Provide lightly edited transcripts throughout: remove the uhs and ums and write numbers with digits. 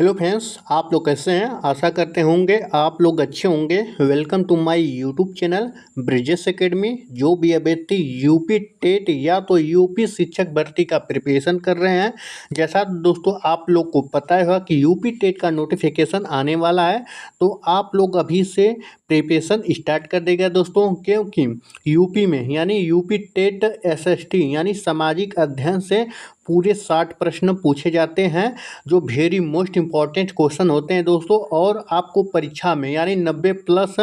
Hello friends, आप लोग कैसे हैं। आशा करते होंगे आप लोग अच्छे होंगे। Welcome to my YouTube channel Brijesh academy. जो भी अभ्यर्थी यूपी टेट या तो यूपी शिक्षक भर्ती का प्रिपरेशन कर रहे हैं, जैसा दोस्तों आप लोग को पता है कि यूपी टेट का नोटिफिकेशन आने वाला है, तो आप लोग अभी से प्रिपरेशन स्टार्ट कर देगा दोस्तों। क्योंकि यूपी में यानी यूपी टेट एसएसटी यानी सामाजिक अध्ययन से पूरे 60 प्रश्न पूछे जाते हैं, जो वेरी मोस्ट इम्पॉर्टेंट क्वेश्चन होते हैं दोस्तों। और आपको परीक्षा में यानी 90 प्लस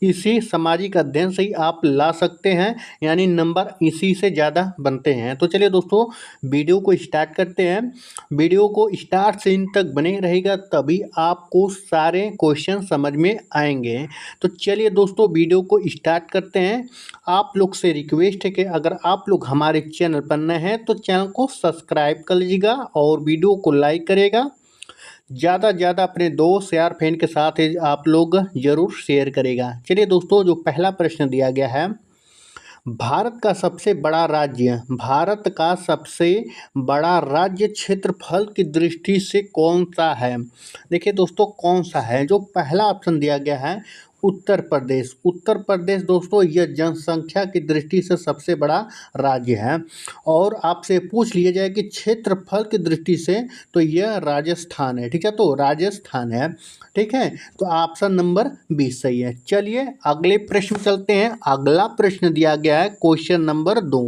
इसी सामाजिक अध्ययन से ही आप ला सकते हैं, यानी नंबर इसी से ज़्यादा बनते हैं। तो चलिए दोस्तों, वीडियो को स्टार्ट करते हैं। वीडियो को स्टार्ट से इन तक बने रहेगा, तभी आपको सारे क्वेश्चन समझ में आएंगे। तो चलिए दोस्तों, वीडियो को स्टार्ट करते हैं। आप लोग से रिक्वेस्ट है कि अगर आप लोग हमारे चैनल पर नए हैं तो चैनल को सब्सक्राइब कर लीजिएगा और वीडियो को लाइक करेगा। ज़्यादा से ज़्यादा अपने दोस्त यार फ्रेंड के साथ आप लोग ज़रूर शेयर करेगा। चलिए दोस्तों, जो पहला प्रश्न दिया गया है, भारत का सबसे बड़ा राज्य क्षेत्रफल की दृष्टि से कौन सा है। देखिए दोस्तों, कौन सा है। जो पहला ऑप्शन दिया गया है उत्तर प्रदेश। उत्तर प्रदेश दोस्तों यह जनसंख्या की दृष्टि से सबसे बड़ा राज्य है। और आपसे पूछ लिया जाए कि क्षेत्रफल की दृष्टि से, तो यह राजस्थान है। ठीक है, तो राजस्थान है। ठीक है, तो ऑप्शन नंबर 20 सही है। चलिए अगले प्रश्न चलते हैं। अगला प्रश्न दिया गया है क्वेश्चन नंबर 2।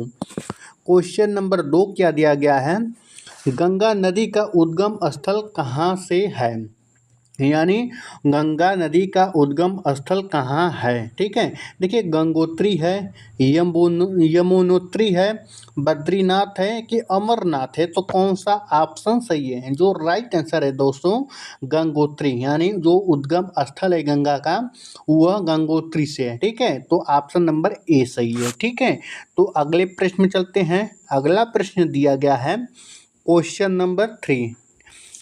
क्वेश्चन नंबर 2 क्या दिया गया है, गंगा नदी का उद्गम स्थल कहाँ से है। यानी गंगा नदी का उद्गम स्थल कहाँ है। ठीक है, देखिए गंगोत्री है, यमुनोत्री है, बद्रीनाथ है कि अमरनाथ है। तो कौन सा ऑप्शन सही है। जो राइट आंसर है दोस्तों, गंगोत्री, यानी जो उद्गम स्थल है गंगा का, वह गंगोत्री से है। ठीक है, तो ऑप्शन नंबर ए सही है। ठीक है, तो अगले प्रश्न में चलते हैं। अगला प्रश्न दिया गया है question number 3।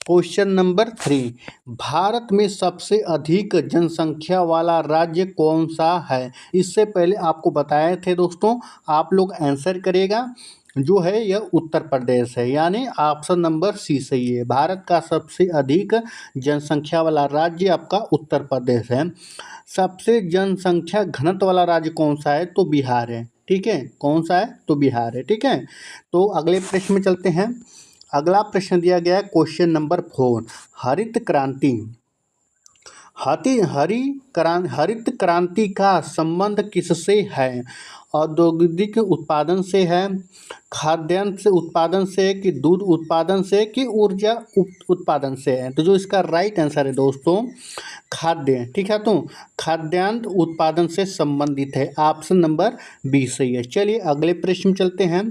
Question number 3, Bharat में सबसे अधिक जनसंख्या वाला राज्य कौन सा है। इससे पहले आपको बताए थे दोस्तों, आप लोग आंसर करेगा। जो है यह उत्तर प्रदेश है, यानी ऑप्शन नंबर सी सही है। भारत का सबसे अधिक जनसंख्या वाला राज्य आपका उत्तर प्रदेश है। सबसे जनसंख्या घनत्व वाला राज्य कौन सा है, तो बिहार है। ठीक है, कौन सा है, तो बिहार है। ठीक है, तो अगले प्रश्न में चलते हैं। अगला प्रश्न दिया गया है क्वेश्चन नंबर 4, हरित क्रांति। हरित क्रांति का संबंध किससे है। औद्योगिक उत्पादन से है, खाद्यान्न से उत्पादन से, कि दूध उत्पादन से, कि ऊर्जा उत्पादन से है। तो जो इसका राइट आंसर है दोस्तों, खाद्य। ठीक है, तो खाद्यान्न उत्पादन से संबंधित है। ऑप्शन नंबर 20 सही है। चलिए अगले प्रश्न में चलते हैं।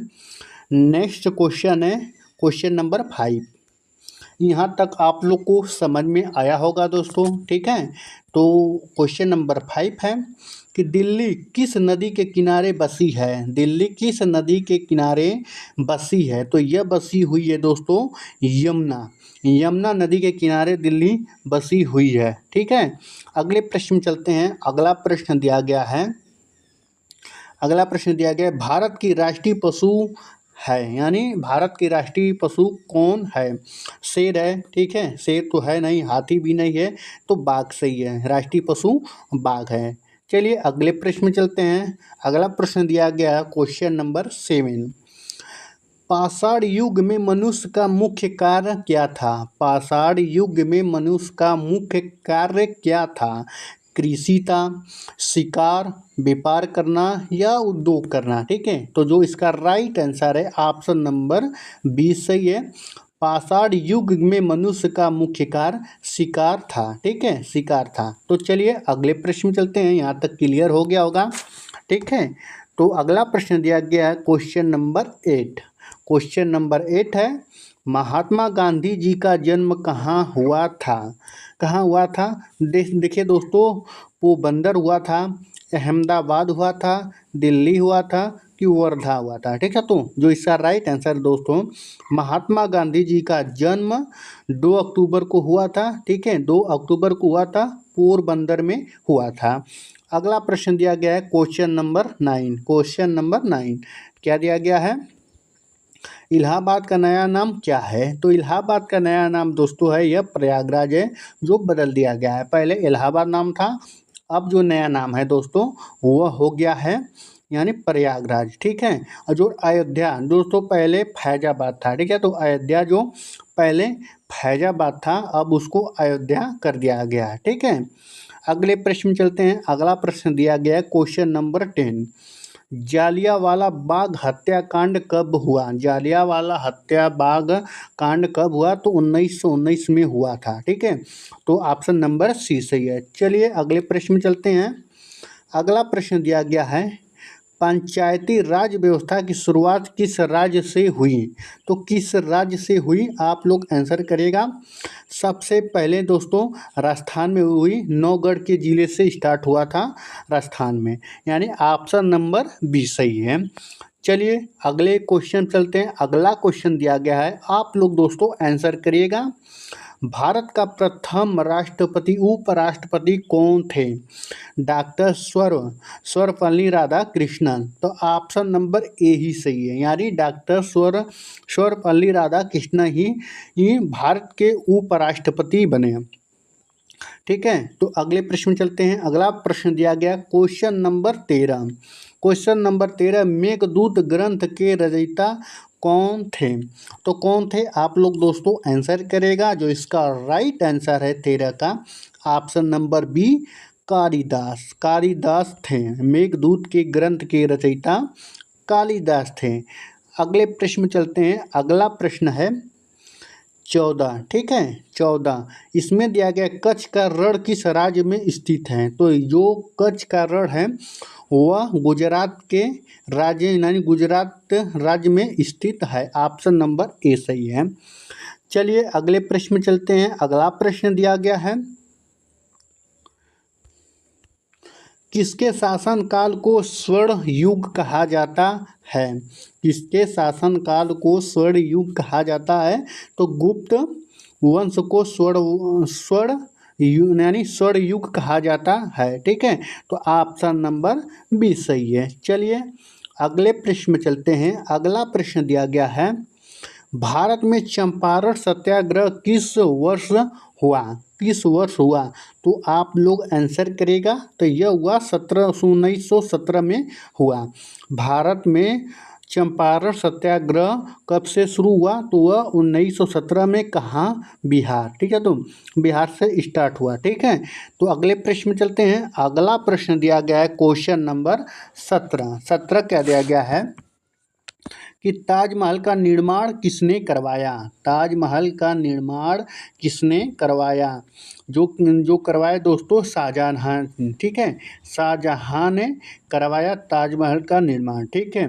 नेक्स्ट क्वेश्चन है क्वेश्चन नंबर 5। यहाँ तक आप लोग को समझ में आया होगा दोस्तों। ठीक है, तो क्वेश्चन नंबर 5 है कि दिल्ली किस नदी के किनारे बसी है। दिल्ली किस नदी के किनारे बसी है। तो यह बसी हुई है दोस्तों यमुना नदी के किनारे दिल्ली बसी हुई है। ठीक है, अगले प्रश्न में चलते हैं। अगला प्रश्न दिया गया है भारत की राष्ट्रीय पशु है, यानी भारत की राष्ट्रीय पशु कौन है। शेर है। ठीक है, शेर तो है नहीं, हाथी भी नहीं है, तो बाघ सही है। राष्ट्रीय पशु बाघ है। चलिए अगले प्रश्न में चलते हैं। अगला प्रश्न दिया गया है क्वेश्चन नंबर 7। पाषाण युग में मनुष्य का मुख्य कार्य क्या था। पाषाण युग में मनुष्य का मुख्य कार्य क्या था। कृषि था, शिकार, व्यापार करना या उद्योग करना। ठीक है, तो जो इसका राइट आंसर है ऑप्शन नंबर 20 सही है। पाषाण युग में मनुष्य का मुख्य कार्य शिकार था। ठीक है, शिकार था। तो चलिए अगले प्रश्न में चलते हैं। यहाँ तक क्लियर हो गया होगा। ठीक है, तो अगला प्रश्न दिया गया है क्वेश्चन नंबर 8। क्वेश्चन नंबर 8 है, महात्मा गांधी जी का जन्म कहाँ हुआ था। कहाँ हुआ था। देखिए दोस्तों, पोरबंदर हुआ था, अहमदाबाद हुआ था, दिल्ली हुआ था, कि वर्धा हुआ था। ठीक है, तो जो इसका राइट आंसर दोस्तों, महात्मा गांधी जी का जन्म 2 अक्टूबर को हुआ था। ठीक है, 2 अक्टूबर को हुआ था, पोरबंदर में हुआ था। अगला प्रश्न दिया गया है क्वेश्चन नंबर 9। क्वेश्चन नंबर 9 क्या दिया गया है, इलाहाबाद का नया नाम क्या है? तो इलाहाबाद का नया नाम दोस्तों है यह प्रयागराज है, जो बदल दिया गया है। पहले इलाहाबाद नाम था, अब जो नया नाम है दोस्तों वह हो गया है यानी प्रयागराज, ठीक है। और जो अयोध्या दोस्तों पहले फैजाबाद था, ठीक है। तो अयोध्या जो पहले फैजाबाद था, अब उसको अयोध्या कर दिया गया है, ठीक है। अगले प्रश्न में चलते हैं। अगला प्रश्न दिया गया है क्वेश्चन नंबर 10, जालियांवाला बाग हत्याकांड कब हुआ? जालियांवाला हत्या बाग कांड कब हुआ? तो 1919 में हुआ था, ठीक है। तो ऑप्शन नंबर सी सही है। चलिए अगले प्रश्न में चलते हैं। अगला प्रश्न दिया गया है, पंचायती राज व्यवस्था की शुरुआत किस राज्य से हुई? तो किस राज्य से हुई आप लोग आंसर करिएगा। सबसे पहले दोस्तों राजस्थान में हुई, नौगढ़ के ज़िले से स्टार्ट हुआ था राजस्थान में, यानी ऑप्शन नंबर बी सही है। चलिए अगले क्वेश्चन चलते हैं। अगला क्वेश्चन दिया गया है, आप लोग दोस्तों आंसर करिएगा। भारत का प्रथम राष्ट्रपति उपराष्ट्रपति कौन थे? डॉक्टर सर्वपल्ली राधाकृष्णन। तो ऑप्शन नंबर ए ही सही है, यानी डॉक्टर सर्वपल्ली राधाकृष्णन ही भारत के उपराष्ट्रपति बने, ठीक है। तो अगले प्रश्न में चलते हैं। अगला प्रश्न दिया गया question number 13। Question number 13, Meghdoot ग्रंथ के रचयिता कौन थे? तो कौन थे आप लोग दोस्तों आंसर करेगा। जो इसका राइट आंसर है 13 का option number B, Kalidas. Kalidas थे, मेघदूत के ग्रंथ के रचयिता कालिदास थे। अगले प्रश्न में चलते हैं। अगला प्रश्न है 14, ठीक है। 14 इसमें दिया गया कच्छ का रण किस राज्य में स्थित है? तो जो कच्छ का रण है वह गुजरात के राज्य यानी गुजरात राज्य में स्थित है। ऑप्शन नंबर ए सही है। चलिए अगले प्रश्न में चलते हैं। अगला प्रश्न दिया गया है, किसके शासनकाल को स्वर्ण युग कहा जाता है? किसके शासनकाल को स्वर्ण युग कहा जाता है? तो गुप्त वंश को स्वर्ण यानी स्वर्ण युग कहा जाता है, ठीक है। तो ऑप्शन नंबर बी सही है। चलिए अगले प्रश्न में चलते हैं। अगला प्रश्न दिया गया है, भारत में चंपारण सत्याग्रह किस वर्ष हुआ? किस वर्ष हुआ? तो आप लोग आंसर करेगा। तो यह हुआ 1917 में हुआ। भारत में चंपारण सत्याग्रह कब से शुरू हुआ? तो वह 1917 में कहाँ? बिहार, ठीक है। तो बिहार से स्टार्ट हुआ, ठीक है। तो अगले प्रश्न में चलते हैं। अगला प्रश्न दिया गया है क्वेश्चन नंबर 17। 17 क्या दिया गया है कि ताजमहल का निर्माण किसने करवाया? ताजमहल का निर्माण किसने करवाया? जो करवाया दोस्तों शाहजहां, ठीक है। शाहजहां ने करवाया ताजमहल का निर्माण, ठीक है।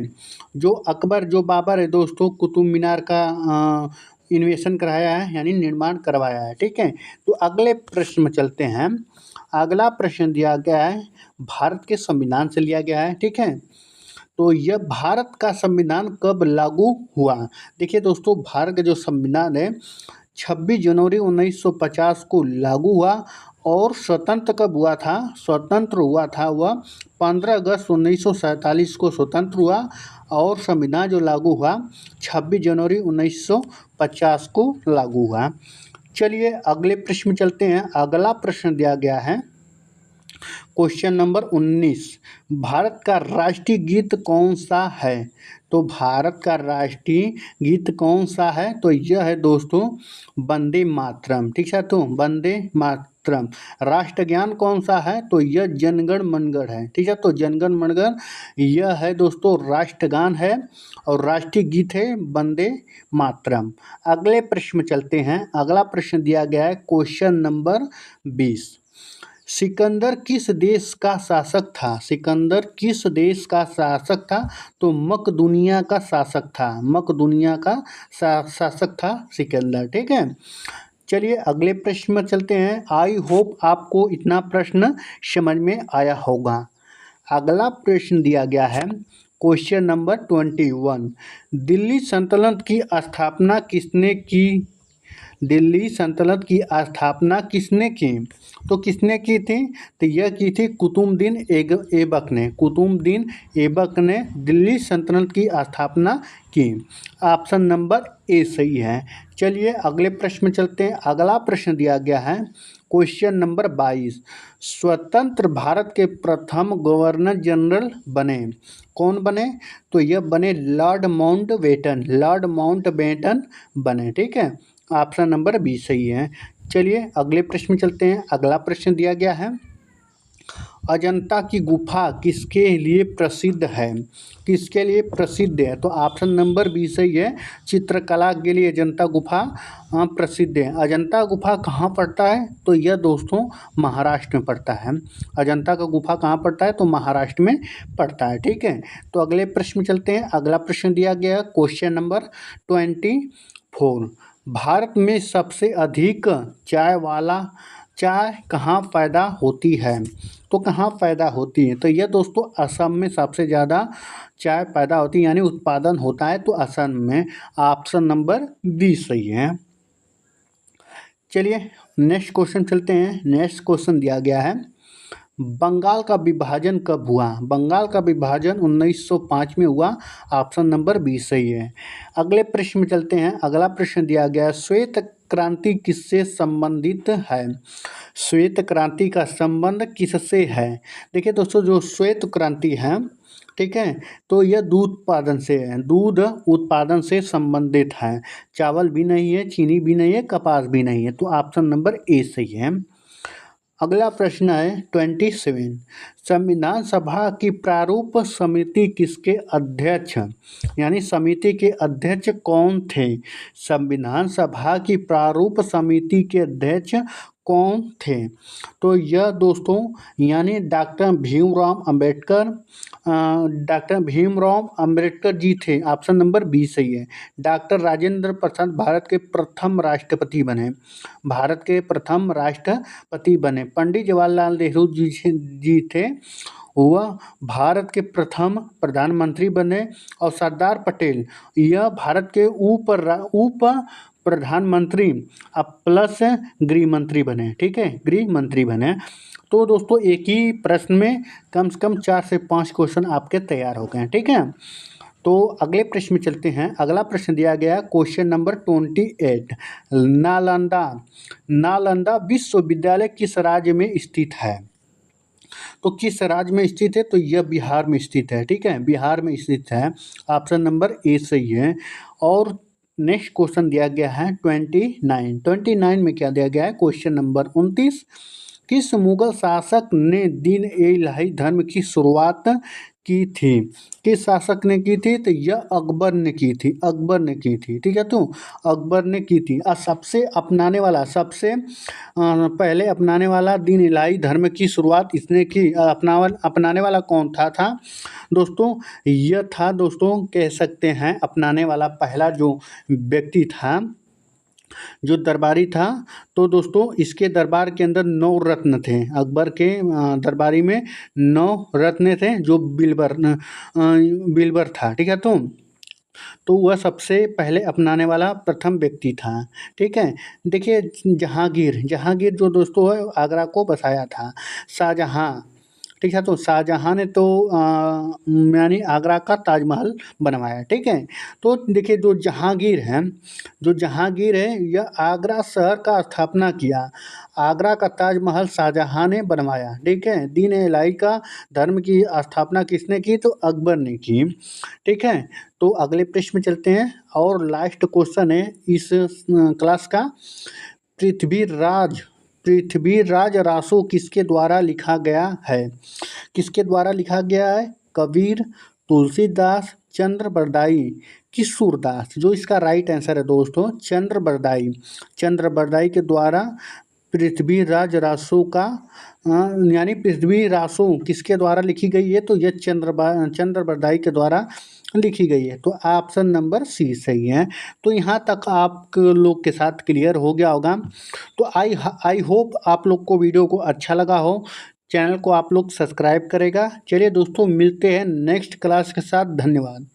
जो अकबर जो बाबर है दोस्तों, कुतुब मीनार का इन्वेशन कराया है यानी निर्माण करवाया है, ठीक है। तो अगले प्रश्न में चलते हैं। अगला प्रश्न दिया गया है, भारत के संविधान से लिया गया है, ठीक है। तो यह भारत का संविधान कब लागू हुआ? देखिए दोस्तों भारत का जो संविधान है 26 जनवरी 1950 को लागू हुआ और स्वतंत्र कब हुआ था? स्वतंत्र हुआ था वह 15 अगस्त 1947 को स्वतंत्र हुआ और संविधान जो लागू हुआ 26 जनवरी 1950 को लागू हुआ। चलिए अगले प्रश्न में चलते हैं। अगला प्रश्न दिया गया है क्वेश्चन नंबर 19, भारत का राष्ट्रीय गीत कौन सा है? तो भारत का राष्ट्रीय गीत कौन सा है? तो यह है दोस्तों वंदे मातरम, ठीक है। तो वंदे मातरम। राष्ट्रगान कौन सा है? तो यह जनगण मनगढ़ है, ठीक है। तो जनगण मनगढ़ यह है दोस्तों राष्ट्रगान है और राष्ट्रीय गीत है वंदे मातरम। अगले प्रश्न में चलते हैं। अगला प्रश्न दिया गया है क्वेश्चन नंबर 20, सिकंदर किस देश का शासक था? सिकंदर किस देश का शासक था? तो मकदूनिया का शासक था। मकदूनिया का शासक था सिकंदर, ठीक है। चलिए अगले प्रश्न में चलते हैं। आई होप आपको इतना प्रश्न समझ में आया होगा। अगला प्रश्न दिया गया है क्वेश्चन नंबर 21, दिल्ली सल्तनत की स्थापना किसने की? दिल्ली सल्तनत की स्थापना किसने की? तो किसने की थी? तो यह की थी कुतुबुद्दीन ऐबक ने। कुतुबुद्दीन ऐबक ने दिल्ली सल्तनत की स्थापना की। ऑप्शन नंबर ए सही है। चलिए अगले प्रश्न में चलते हैं। अगला प्रश्न दिया गया है क्वेश्चन नंबर 22। स्वतंत्र भारत के प्रथम गवर्नर जनरल बने, कौन बने? तो यह बने लॉर्ड माउंटबेटन। लॉर्ड माउंटबेटन बने, ठीक है। ऑप्शन नंबर बी सही है। चलिए अगले प्रश्न में चलते हैं। अगला प्रश्न दिया गया है अजंता की गुफा किसके लिए प्रसिद्ध है? किसके लिए प्रसिद्ध है? तो ऑप्शन नंबर बी सही है। चित्रकला के लिए अजंता गुफा प्रसिद्ध है। अजंता गुफा कहाँ पड़ता है? तो यह दोस्तों महाराष्ट्र में पड़ता है। अजंता का गुफा कहाँ पड़ता है? तो महाराष्ट्र में पड़ता है, ठीक है। तो अगले प्रश्न में चलते हैं। अगला प्रश्न दिया गया क्वेश्चन नंबर 24। भारत में सबसे अधिक चाय कहाँ पैदा होती है? तो कहाँ पैदा होती है? तो यह दोस्तों असम में सबसे ज़्यादा चाय पैदा होती है, यानी उत्पादन होता है तो असम में। ऑप्शन नंबर बी सही है। चलिए नेक्स्ट क्वेश्चन चलते हैं। नेक्स्ट क्वेश्चन दिया गया है बंगाल का विभाजन कब हुआ? बंगाल का विभाजन 1905 में हुआ। ऑप्शन नंबर बी सही है। अगले प्रश्न में चलते हैं। अगला प्रश्न दिया गया है श्वेत क्रांति किससे संबंधित है? श्वेत क्रांति का संबंध किससे है? देखिए दोस्तों जो श्वेत क्रांति है, ठीक है, तो यह दूध उत्पादन से है। दूध उत्पादन से संबंधित है। चावल भी नहीं है, चीनी भी नहीं है, कपास भी नहीं है। तो ऑप्शन नंबर ए सही है। अगला प्रश्न है 27। संविधान सभा की प्रारूप समिति किसके अध्यक्ष, यानी समिति के अध्यक्ष कौन थे? संविधान सभा की प्रारूप समिति के अध्यक्ष कौन थे? तो यह दोस्तों यानी डॉक्टर भीमराव अंबेडकर जी थे। ऑप्शन नंबर बी सही है। डॉक्टर राजेंद्र प्रसाद भारत के प्रथम राष्ट्रपति बने। भारत के प्रथम राष्ट्रपति बने। पंडित जवाहरलाल नेहरू जी थे, वह भारत के प्रथम प्रधानमंत्री बने। और सरदार पटेल यह भारत के उप प्रधानमंत्री प्लस गृह मंत्री बने, ठीक है, गृह मंत्री बने। तो दोस्तों एक ही प्रश्न में कम से कम 4 से 5 क्वेश्चन आपके तैयार हो गए हैं, ठीक है। तो अगले प्रश्न में चलते हैं। अगला प्रश्न दिया गया क्वेश्चन नंबर 28। नालंदा विश्वविद्यालय किस राज्य में स्थित है? तो किस राज्य में स्थित है? तो यह बिहार में स्थित है, ठीक है, बिहार में स्थित है। ऑप्शन नंबर ए सही है। और नेक्स्ट क्वेश्चन दिया गया है 29 में क्या दिया गया है? Question number 29। किस मुगल शासक ने दीन ए इलाही धर्म की शुरुआत की थी? किस शासक ने की थी? तो यह अकबर ने की थी। अकबर ने की थी, ठीक है। तो अकबर ने की थी। और सबसे पहले अपनाने वाला दीन इलाही धर्म की शुरुआत इसने की। अपनाने वाला कौन था दोस्तों? यह था दोस्तों, कह सकते हैं अपनाने वाला पहला जो व्यक्ति था, जो दरबारी था। तो दोस्तों इसके दरबार के अंदर 9 रत्न थे। अकबर के दरबारी में 9 रत्न थे, जो बिलबर था, ठीक है। तो वह सबसे पहले अपनाने वाला प्रथम व्यक्ति था, ठीक है। देखिए जहांगीर जो दोस्तों है आगरा को बसाया था। शाहजहां, ठीक है, तो शाहजहां ने तो यानी आगरा का ताजमहल बनवाया, ठीक है। तो देखिए जो जहांगीर है यह आगरा शहर का स्थापना किया। आगरा का ताजमहल शाहजहां ने बनवाया, ठीक है। दीन इलाही का धर्म की स्थापना किसने की? तो अकबर ने की, ठीक है। तो अगले प्रश्न में चलते हैं। और लास्ट क्वेश्चन है इस क्लास का। पृथ्वीराज रासो किसके द्वारा लिखा गया है? किसके द्वारा लिखा गया है? कबीर, तुलसीदास, चंद्रबरदाई कि सूरदास? जो इसका राइट आंसर है दोस्तों चंद्रबरदाई के द्वारा पृथ्वीराज रासो का यानी पृथ्वी रासो किसके द्वारा लिखी गई है? तो यह चंद्रबरदाई के द्वारा लिखी गई है। तो ऑप्शन नंबर सी सही है। तो यहाँ तक आप लोग के साथ क्लियर हो गया होगा। तो आई होप आप लोग को वीडियो को अच्छा लगा हो। चैनल को आप लोग सब्सक्राइब करेगा। चलिए दोस्तों मिलते हैं नेक्स्ट क्लास के साथ। धन्यवाद।